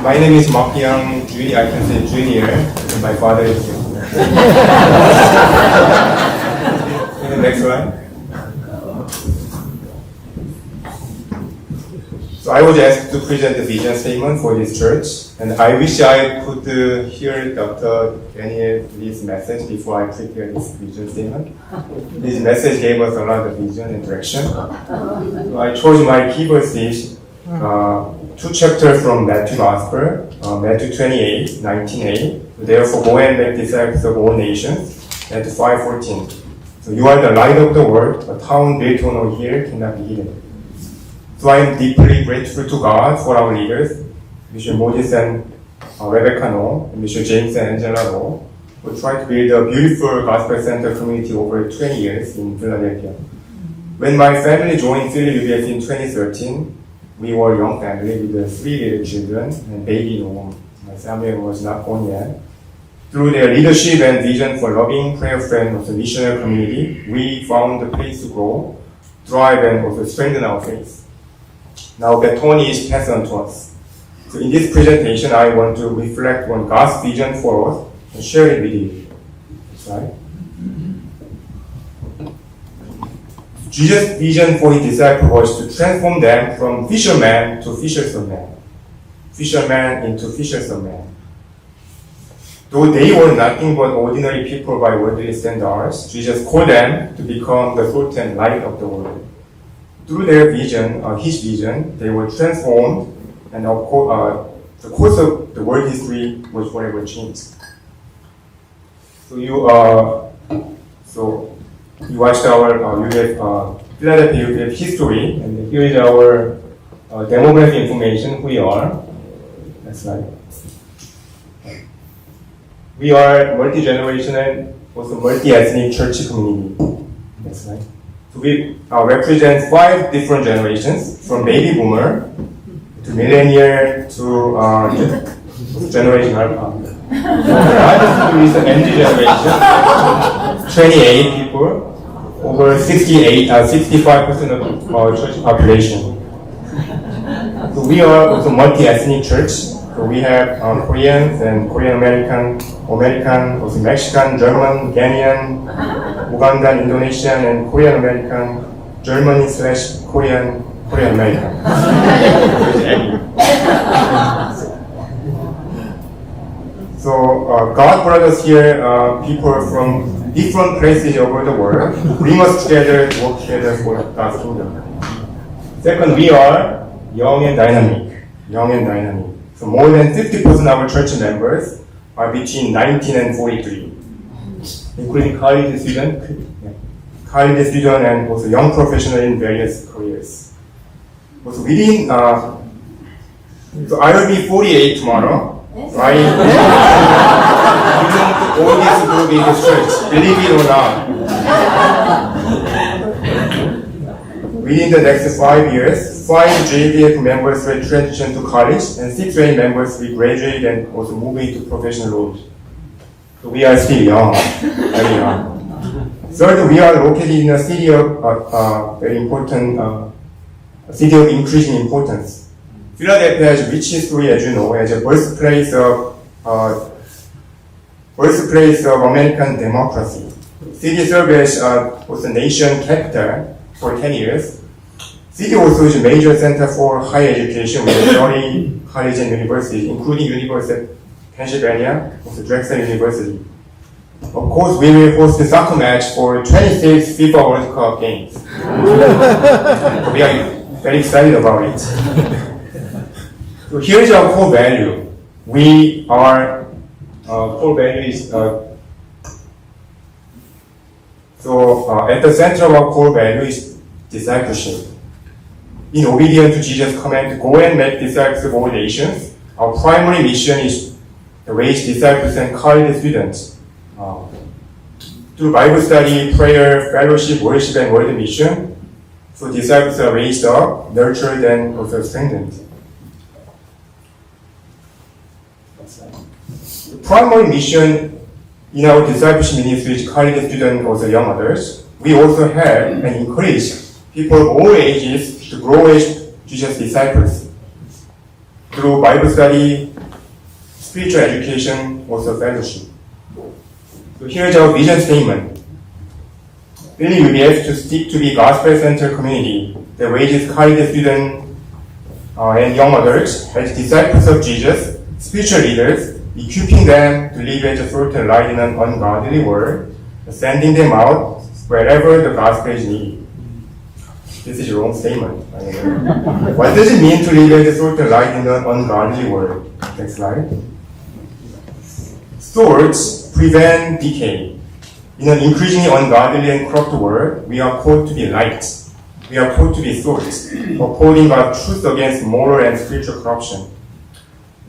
My name is Mark Young, Junior. I can say junior. My father is here. Next one. So I was asked to present the vision statement for this church, and I wish I could hear Dr. Daniel Lee's message before I prepare this vision statement. This message gave us a lot of vision and direction. So I chose my key verses, 2 chapters from Matthew Gospel, Matthew 28, 19a. Therefore, go and make disciples of all nations, at 5:14. So you are the light of the world, a town built on a hill cannot be hidden. So I am deeply grateful to God for our leaders, Bishop Moses and Rebecca No, and Bishop James and Angela No, who tried to build a beautiful gospel center community over 20 years in Philadelphia. When my family joined Philly UBF in 2013, we were a young family with 3 little children and baby no. My Samuel was not born yet. Through their leadership and vision for loving, prayerful, and also missionary community, we found a place to grow, thrive, and also strengthen our faith. Now baton is passed on to us. So in this presentation, I want to reflect on God's vision for us and share it with you. That's right. Jesus' vision for his disciples was to transform them from fishermen to fishers of men. Fishermen into fishers of men. Though they were nothing but ordinary people by worldly standards, Jesus called them to become the salt and light of the world. Through their vision, his vision, they were transformed, and the course of the world history was forever changed. So you watched our Philadelphia UBF history, and here is our demographic information. Who we are. That's right. We are multi-generational, also multi-ethnic church community. That's right. So we represent 5 different generations, from baby boomer to millennial to generation alpha. Right is the MZ generation, 28 people, over 65% of our church population. So we are also multi-ethnic church. So we have Koreans and Korean American, also Mexican, German, Ghanaian, Ugandan, Indonesian, and Korean American, German/Korean American. So God brought us here, people from different places over the world, bring us together, work together for God's kingdom. Second, we are young and dynamic. So more than 50% of our church members are between 19 and 43, including college students and also young professionals in various careers. Also within, so I will be 48 tomorrow. So I belong to all this group in this church, believe it or not. Within the next 5 years, 5 JBF members will transition to college, and 6 trained members will graduate and also move into professional roles. So we are still young, very young. Third, we are located in a city of very important, a city of increasing importance. Philadelphia has rich history, as you know, as a birthplace of American democracy. The city served as was the nation capital for 10 years. City also is a major center for higher education with 30 colleges and universities, including University of Pennsylvania, also Drexel University. Of course, we will host the soccer match for 26 FIFA World Cup games. We are very excited about it. So here is our core value. Our core value is at the center of our core value is discipleship. In obedience to Jesus' command to go and make disciples of all nations, our primary mission is to raise disciples and college students. Through Bible study, prayer, fellowship, worship, and world mission, so disciples are raised up, nurtured, and also strengthened. The primary mission in our discipleship ministry is college students, also young adults. We also have and encourage people of all ages to grow as Jesus' disciples through Bible study, spiritual education, also fellowship. So here's our vision statement. Really, UBF to stick to the gospel-centered community that raises college students and young adults as disciples of Jesus, spiritual leaders, equipping them to live as a salt and light in an ungodly world, sending them out wherever the gospel is needed. This is your own statement. What does it mean to live as a salt and light in an ungodly world? Next slide. Swords prevent decay. In an increasingly ungodly and corrupt world, we are called to be light. We are called to be swords, upholding God's truth against moral and spiritual corruption.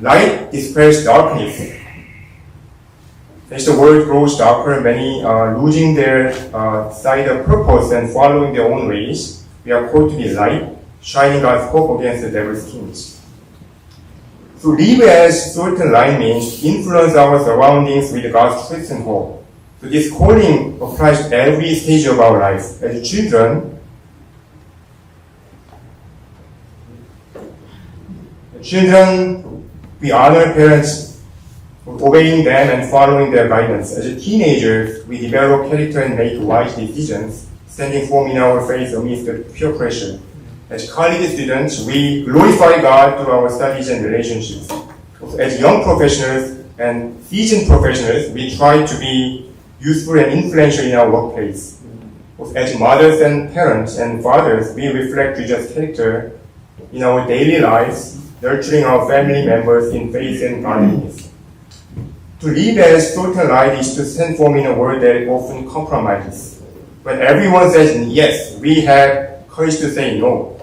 Light dispels darkness. As the world grows darker, many are losing their sight of purpose and following their own ways. We are called to be light, shining God's hope against the devil's schemes. To live as salt and light means influence our surroundings with God's truth and hope. So this calling applies to every stage of our life. As children, we honor parents, obeying them and following their guidance. As teenagers, we develop character and make wise decisions, standing firm in our faith amidst the peer pressure. As college students, we glorify God through our studies and relationships. As young professionals and seasoned professionals, we try to be useful and influential in our workplace. As mothers and parents and fathers, we reflect Jesus' character in our daily lives, nurturing our family members in faith and godliness. To live as salt and light is to stand firm in a world that often compromises. When everyone says yes, we have courage to say no.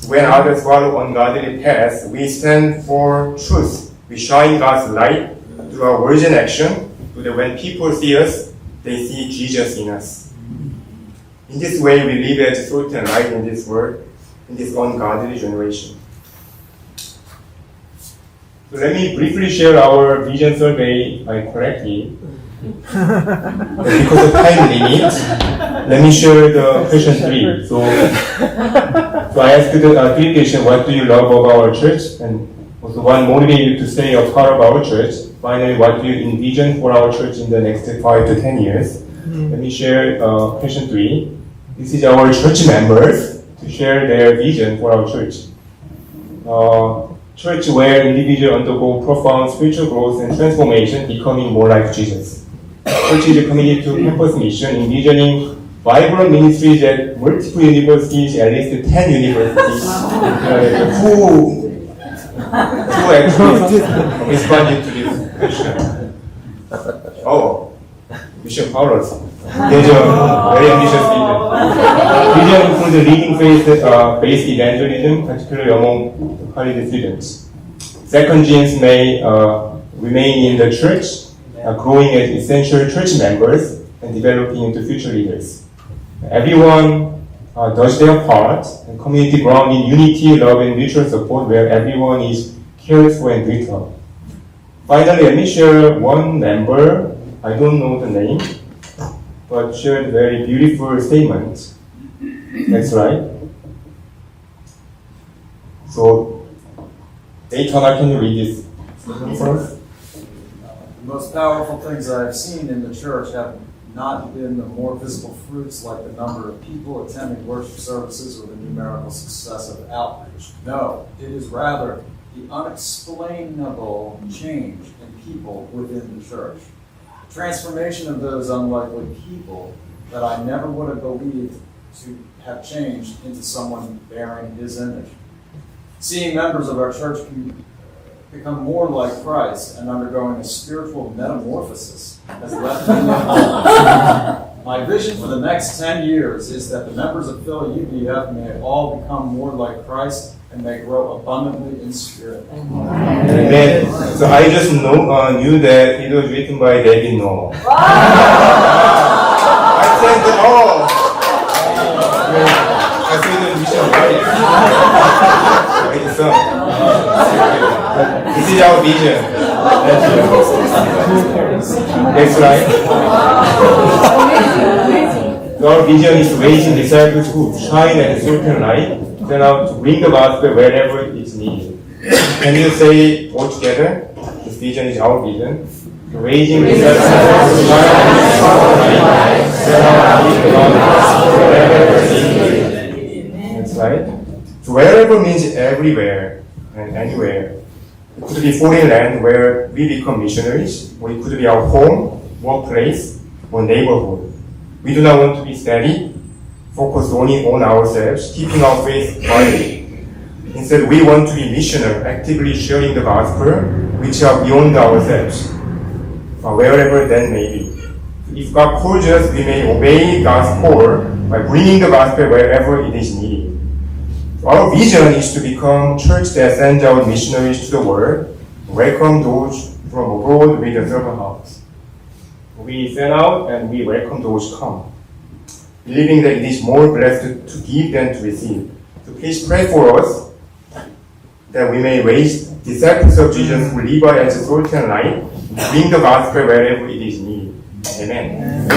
When others follow ungodly paths, we stand for truth. We shine God's light through our words and action, so that when people see us, they see Jesus in us. In this way, we live as salt and light in this world, in this ungodly generation. So let me briefly share our vision survey correctly. Because of time limit, let me share the question 3. So I asked the 3 questions: what do you love about our church? And also, what motivates you to stay a part of our church? Finally, what do you envision for our church in the next 5 to 10 years? Let me share question 3. This is our church members to share their vision for our church. Church where individuals undergo profound spiritual growth and transformation, becoming more like Jesus. Church is a committed to campus mission, envisioning vibrant ministries at multiple universities, at least 10 universities. Who actually responded to this question? Oh, Bishop Paulus. There's a very ambitious vision. Vision includes leading faith-based evangelism, particularly among college students. Second, genes may remain in the church, growing as essential church members and developing into future leaders. Everyone does their part, and community ground in unity, love, and mutual support, where everyone is cared for and built up. Finally, let me share one member. I don't know the name, but shared a very beautiful statement. Next slide. So, Daytona, can you read this statement for us? The most powerful things I have seen in the church have not been the more visible fruits like the number of people attending worship services or the numerical success of outreach. No, it is rather the unexplainable change in people within the church. Transformation of those unlikely people that I never would have believed to have changed into someone bearing His image. Seeing members of our church become more like Christ and undergoing a spiritual metamorphosis has left me alone. My vision for the next 10 years is that the members of Philly UBF may all become more like Christ and may grow abundantly in spirit. Amen. So I just knew that it was written by David Noah. I said that all. I said that we should write the song. This is our vision. Next slide. Our vision is raising disciples who shine as salt and light, sent out to bring the gospel wherever it's needed. Can you say all together? This vision is our vision. Raising disciples to life, send out to bring the gospel wherever it's needed. That's right. So wherever means everywhere and anywhere. It could be foreign land where we become missionaries, or it could be our home, workplace, or neighborhood. We do not want to be steady, focused only on ourselves, keeping our faith quietly. Instead, we want to be missionary, actively sharing the gospel, which are beyond ourselves, wherever that may be. If God calls us, we may obey God's call by bringing the gospel wherever it is needed. Our vision is to become a church that sends out missionaries to the world, welcome those from abroad with a servant heart. We send out and we welcome those who come, believing that it is more blessed to give than to receive. So please pray for us that we may raise disciples of Jesus who live as a salt and light, bring the gospel wherever it is needed. Amen.